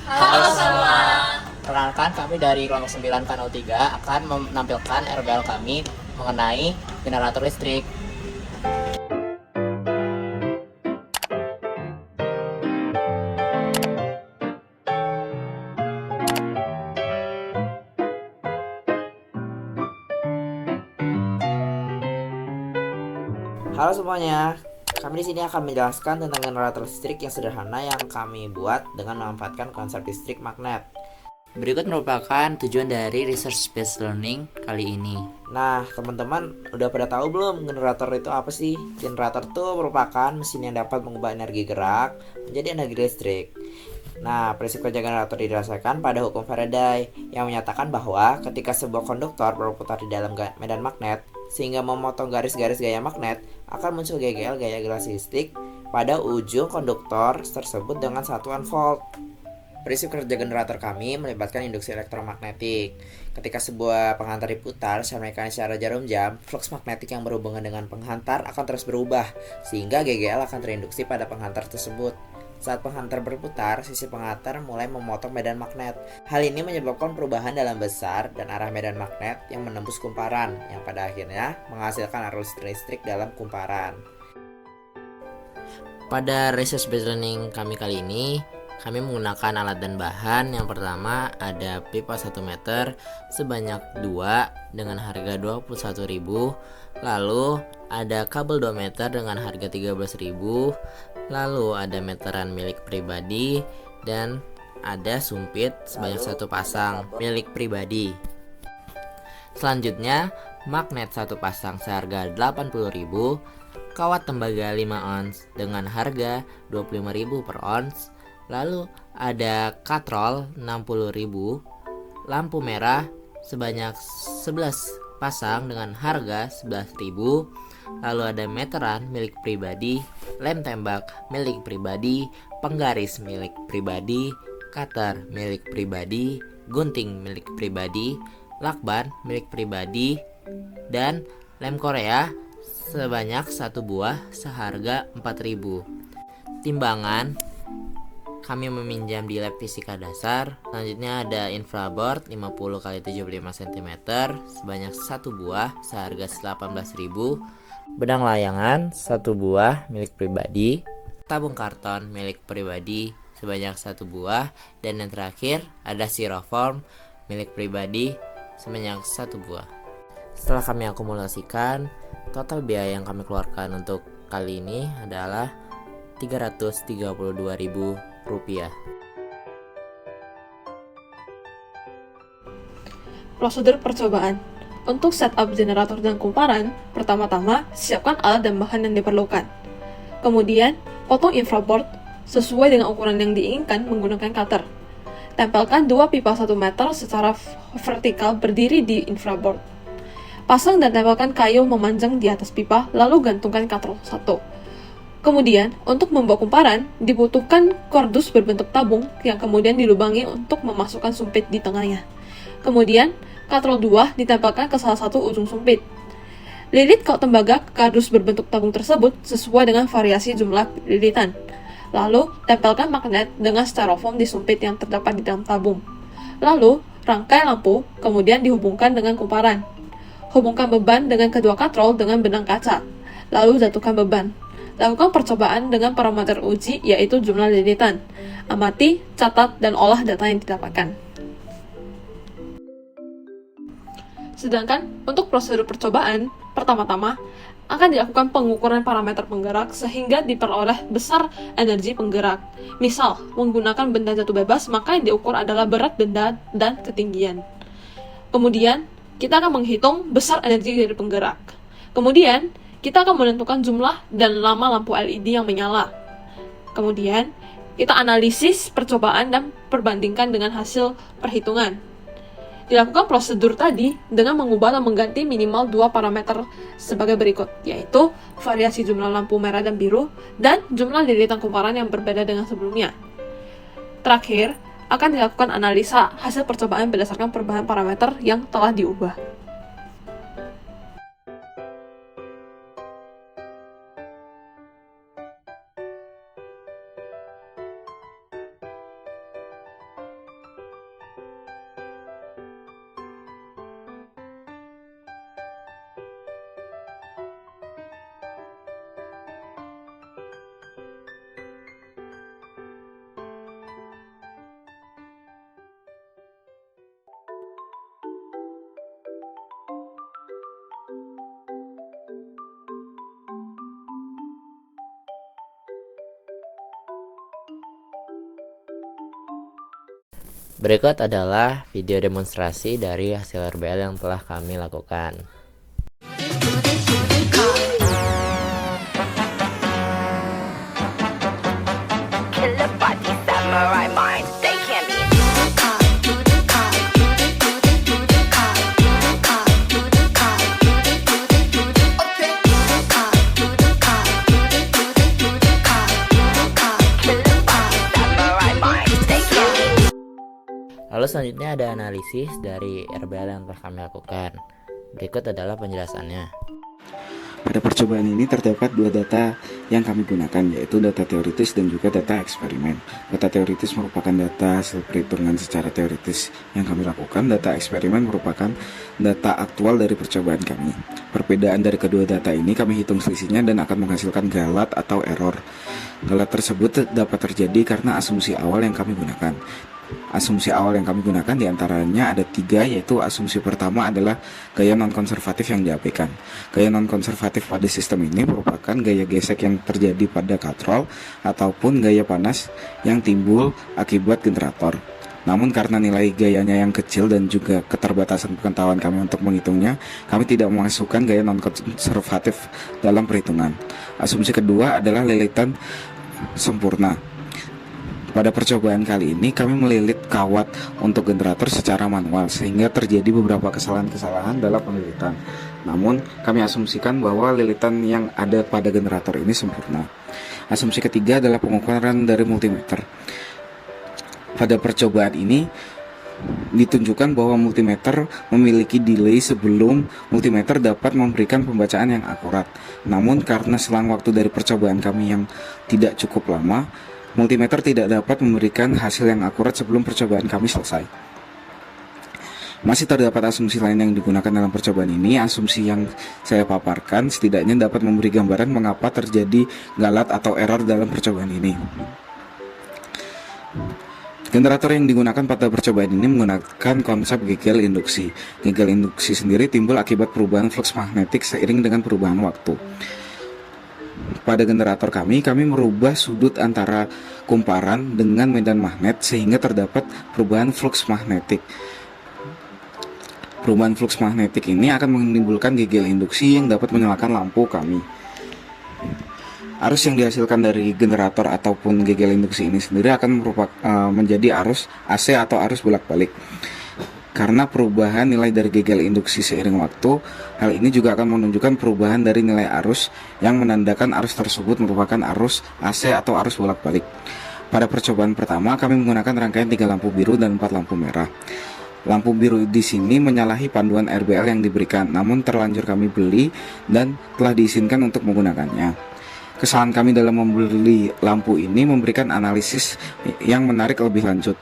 Halo semua. Perkenalkan, kami dari kelompok 9 Kanal 3 akan menampilkan RBL kami mengenai generator listrik. Halo semuanya, kami di sini akan menjelaskan tentang generator listrik yang sederhana yang kami buat dengan memanfaatkan konsep listrik magnet. Berikut merupakan tujuan dari Research Based Learning kali ini. Nah, teman-teman udah pada tahu belum generator itu apa sih? Generator itu merupakan mesin yang dapat mengubah energi gerak menjadi energi listrik. Nah, prinsip kerja generator didasarkan pada hukum Faraday yang menyatakan bahwa ketika sebuah konduktor berputar di dalam medan magnet sehingga memotong garis-garis gaya magnet, akan muncul GGL gaya gelas listrik pada ujung konduktor tersebut dengan satuan volt. Prinsip kerja generator kami melibatkan induksi elektromagnetik. Ketika sebuah penghantar diputar secara mekanis secara jarum jam, flux magnetik yang berhubungan dengan penghantar akan terus berubah, sehingga GGL akan terinduksi pada penghantar tersebut. Saat penghantar berputar, sisi penghantar mulai memotong medan magnet. Hal ini menyebabkan perubahan dalam besar dan arah medan magnet yang menembus kumparan, yang pada akhirnya menghasilkan arus listrik dalam kumparan. Pada Research Based Learning kami kali ini, kami menggunakan alat dan bahan. Yang pertama ada pipa 1 meter sebanyak 2 dengan harga 21.000. Lalu ada kabel 2 meter dengan harga 13.000. Lalu ada meteran milik pribadi dan ada sumpit sebanyak 1 pasang milik pribadi. Selanjutnya, magnet 1 pasang seharga 80.000, kawat tembaga 5 ons dengan harga 25.000 per ons. Lalu ada katrol 60.000, lampu merah sebanyak 11 pasang dengan harga 11.000. Lalu ada meteran milik pribadi, lem tembak milik pribadi, penggaris milik pribadi, cutter milik pribadi, gunting milik pribadi, lakban milik pribadi, dan lem Korea sebanyak 1 buah seharga 4.000. Timbangan kami meminjam di lab fisika dasar. Selanjutnya ada infraboard 50 x 75 cm sebanyak 1 buah seharga 18.000. Benang layangan 1 buah milik pribadi. Tabung karton milik pribadi sebanyak 1 buah. Dan yang terakhir ada styrofoam milik pribadi sebanyak 1 buah. Setelah kami akumulasikan, total biaya yang kami keluarkan untuk kali ini adalah Rp332.000. Prosedur percobaan. Untuk setup generator dan kumparan, pertama-tama siapkan alat dan bahan yang diperlukan. Kemudian, potong infraboard sesuai dengan ukuran yang diinginkan menggunakan cutter. Tempelkan 2 pipa 1 meter secara vertikal berdiri di infraboard. Pasang dan tempelkan kayu memanjang di atas pipa, lalu gantungkan katrol 1. Kemudian, untuk membuat kumparan, dibutuhkan kordus berbentuk tabung yang kemudian dilubangi untuk memasukkan sumpit di tengahnya. Kemudian, katrol 2 ditempelkan ke salah satu ujung sumpit. Lilit kawat tembaga ke kardus berbentuk tabung tersebut sesuai dengan variasi jumlah lilitan. Lalu, tempelkan magnet dengan styrofoam di sumpit yang terdapat di dalam tabung. Lalu, rangkai lampu, kemudian dihubungkan dengan kumparan. Hubungkan beban dengan kedua katrol dengan benang kaca. Lalu jatuhkan beban. Lakukan percobaan dengan parameter uji, yaitu jumlah lilitan. Amati, catat, dan olah data yang didapatkan. Sedangkan untuk prosedur percobaan, pertama-tama akan dilakukan pengukuran parameter penggerak sehingga diperoleh besar energi penggerak. Misal, menggunakan benda jatuh bebas, maka yang diukur adalah berat benda dan ketinggian. Kemudian, kita akan menghitung besar energi dari penggerak. Kemudian, kita akan menentukan jumlah dan lama lampu LED yang menyala. Kemudian, kita analisis percobaan dan perbandingkan dengan hasil perhitungan. Dilakukan prosedur tadi dengan mengubah dan mengganti minimal 2 parameter sebagai berikut, yaitu variasi jumlah lampu merah dan biru dan jumlah lilitan kumparan yang berbeda dengan sebelumnya. Terakhir, akan dilakukan analisa hasil percobaan berdasarkan perubahan parameter yang telah diubah. Berikut adalah video demonstrasi dari hasil RBL yang telah kami lakukan. Lalu selanjutnya ada analisis dari RBL yang telah kami lakukan. Berikut adalah penjelasannya. Pada percobaan ini terdapat dua data yang kami gunakan, yaitu data teoritis dan juga data eksperimen. Data teoritis merupakan data hasil perhitungan secara teoritis yang kami lakukan. Data eksperimen merupakan data aktual dari percobaan kami. Perbedaan dari kedua data ini kami hitung selisihnya dan akan menghasilkan galat atau error. Galat tersebut dapat terjadi karena asumsi awal yang kami gunakan. Asumsi awal yang kami gunakan diantaranya ada 3, yaitu asumsi pertama adalah gaya non-konservatif yang diabaikan. Gaya non-konservatif pada sistem ini merupakan gaya gesek yang terjadi pada katrol ataupun gaya panas yang timbul akibat generator. Namun karena nilai gayanya yang kecil dan juga keterbatasan pengetahuan kami untuk menghitungnya, kami tidak memasukkan gaya non-konservatif dalam perhitungan. Asumsi kedua adalah lilitan sempurna. Pada percobaan kali ini kami melilit kawat untuk generator secara manual sehingga terjadi beberapa kesalahan-kesalahan dalam penelitian. Namun kami asumsikan bahwa lilitan yang ada pada generator ini sempurna. Asumsi ketiga adalah pengukuran dari multimeter. Pada percobaan ini ditunjukkan bahwa multimeter memiliki delay sebelum multimeter dapat memberikan pembacaan yang akurat. Namun karena selang waktu dari percobaan kami yang tidak cukup lama, multimeter tidak dapat memberikan hasil yang akurat sebelum percobaan kami selesai. Masih terdapat asumsi lain yang digunakan dalam percobaan ini. Asumsi yang saya paparkan setidaknya dapat memberi gambaran mengapa terjadi galat atau error dalam percobaan ini. Generator yang digunakan pada percobaan ini menggunakan konsep Gauge induksi. Gauge induksi sendiri timbul akibat perubahan flux magnetik seiring dengan perubahan waktu. Pada generator kami merubah sudut antara kumparan dengan medan magnet sehingga terdapat perubahan flux magnetik. Perubahan flux magnetik ini akan menimbulkan Gauge induksi yang dapat menyalakan lampu kami. Arus yang dihasilkan dari generator ataupun Gauge induksi ini sendiri akan menjadi arus AC atau arus bolak-balik. Karena perubahan nilai dari Gauge induksi seiring waktu, hal ini juga akan menunjukkan perubahan dari nilai arus yang menandakan arus tersebut merupakan arus AC atau arus bolak-balik. Pada percobaan pertama, kami menggunakan rangkaian 3 lampu biru dan 4 lampu merah. Lampu biru di sini menyalahi panduan RBL yang diberikan, namun terlanjur kami beli dan telah diizinkan untuk menggunakannya. Kesalahan kami dalam membeli lampu ini memberikan analisis yang menarik lebih lanjut.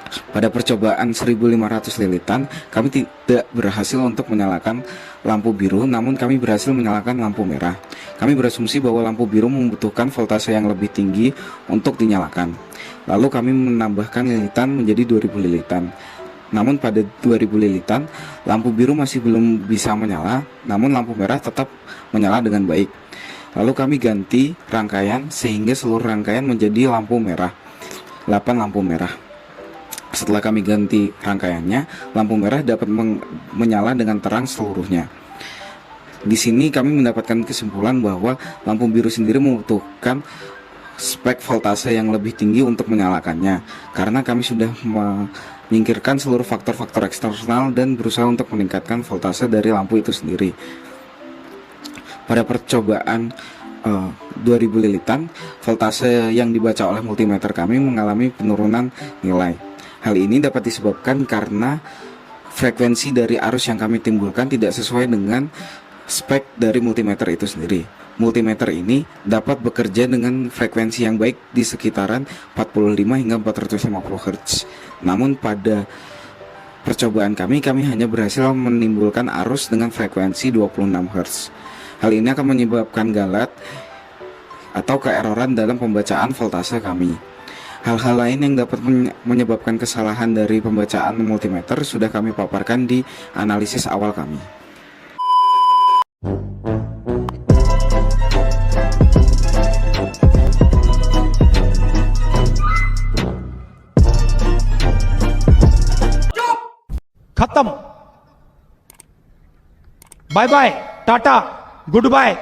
Pada percobaan 1500 lilitan, kami tidak berhasil untuk menyalakan lampu biru, namun kami berhasil menyalakan lampu merah. Kami berasumsi bahwa lampu biru membutuhkan voltase yang lebih tinggi untuk dinyalakan. Lalu kami menambahkan lilitan menjadi 2000 lilitan. Namun pada 2000 lilitan, lampu biru masih belum bisa menyala, namun lampu merah tetap menyala dengan baik. Lalu kami ganti rangkaian sehingga seluruh rangkaian menjadi lampu merah, 8 lampu merah. Setelah kami ganti rangkaiannya, lampu merah dapat menyala dengan terang seluruhnya. Di sini kami mendapatkan kesimpulan bahwa lampu biru sendiri membutuhkan spek voltase yang lebih tinggi untuk menyalakannya, karena kami sudah menyingkirkan seluruh faktor-faktor eksternal dan berusaha untuk meningkatkan voltase dari lampu itu sendiri. Pada percobaan 2000 lilitan, voltase yang dibaca oleh multimeter kami mengalami penurunan nilai. Hal ini dapat disebabkan karena frekuensi dari arus yang kami timbulkan tidak sesuai dengan spek dari multimeter itu sendiri. Multimeter ini dapat bekerja dengan frekuensi yang baik di sekitaran 45 hingga 450 Hz. Namun pada percobaan kami hanya berhasil menimbulkan arus dengan frekuensi 26 Hz. Hal ini akan menyebabkan galat atau keeroran dalam pembacaan voltase kami. Hal-hal lain yang dapat menyebabkan kesalahan dari pembacaan multimeter sudah kami paparkan di analisis awal kami. खत्म। Bye bye, tata, good bye.